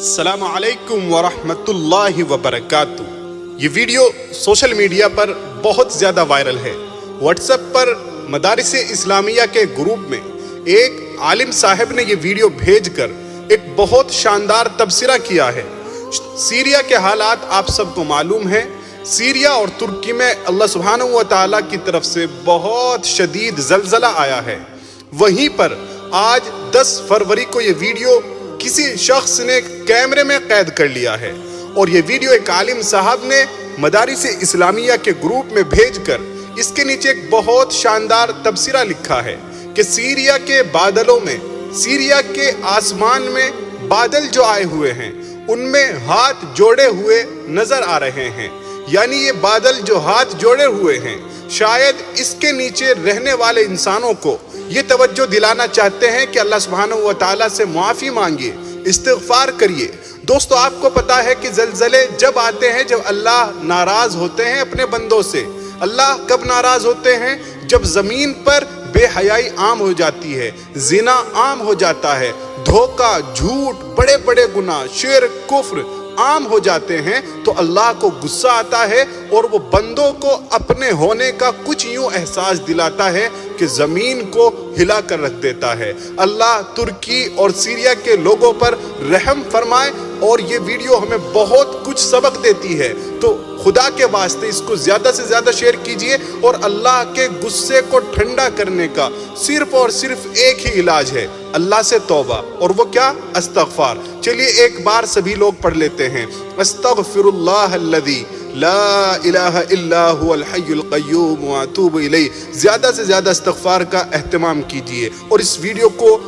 السلام علیکم ورحمۃ اللہ وبرکاتہ۔ یہ ویڈیو سوشل میڈیا پر بہت زیادہ وائرل ہے۔ واٹس ایپ پر مدارس اسلامیہ کے گروپ میں ایک عالم صاحب نے یہ ویڈیو بھیج کر ایک بہت شاندار تبصرہ کیا ہے۔ سیریا کے حالات آپ سب کو معلوم ہیں۔ سیریا اور ترکی میں اللہ سبحانہ و تعالیٰ کی طرف سے بہت شدید زلزلہ آیا ہے۔ وہیں پر آج 10 فروری کو یہ ویڈیو کسی شخص نے کیمرے میں قید کر لیا ہے، اور یہ ویڈیو ایک عالم صاحب نے مدارس اسلامیہ کے گروپ میں بھیج کر اس کے نیچے ایک بہت شاندار تبصرہ لکھا ہے کہ سیریا کے بادلوں میں، سیریا کے آسمان میں بادل جو آئے ہوئے ہیں ان میں ہاتھ جوڑے ہوئے نظر آ رہے ہیں۔ یعنی یہ بادل جو ہاتھ جوڑے ہوئے ہیں، شاید اس کے نیچے رہنے والے انسانوں کو یہ توجہ دلانا چاہتے ہیں کہ اللہ سبحانہ و تعالیٰ سے معافی مانگیے، استغفار کریے۔ دوستو، آپ کو پتا ہے کہ زلزلے جب آتے ہیں جب اللہ ناراض ہوتے ہیں اپنے بندوں سے۔ اللہ کب ناراض ہوتے ہیں؟ جب زمین پر بے حیائی عام ہو جاتی ہے، زنا عام ہو جاتا ہے، دھوکہ، جھوٹ، بڑے بڑے گناہ، شرک، کفر عام ہو جاتے ہیں، تو اللہ کو غصہ آتا ہے اور وہ بندوں کو اپنے ہونے کا کچھ یوں احساس دلاتا ہے کہ زمین کو ہلا کر رکھ دیتا ہے۔ اللہ ترکی اور سیریا کے لوگوں پر رحم فرمائے، اور یہ ویڈیو ہمیں بہت کچھ سبق دیتی ہے۔ تو خدا کے واسطے اس کو زیادہ سے زیادہ شیئر کیجئے، اور اللہ کے غصے کو ٹھنڈا کرنے کا صرف اور صرف ایک ہی علاج ہے، اللہ سے توبہ، اور وہ کیا؟ استغفار۔ چلیے ایک بار سبھی لوگ پڑھ لیتے ہیں۔ استغفر اللہ الذی لا الہ الا هو الحی القیوم واتوب الیہ۔ زیادہ سے زیادہ استغفار کا اہتمام کیجئے، اور اس ویڈیو کو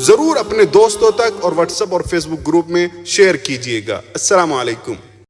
ضرور اپنے دوستوں تک اور واٹس ایپ اور فیس بک گروپ میں شیئر کیجئے گا۔ السلام علیکم۔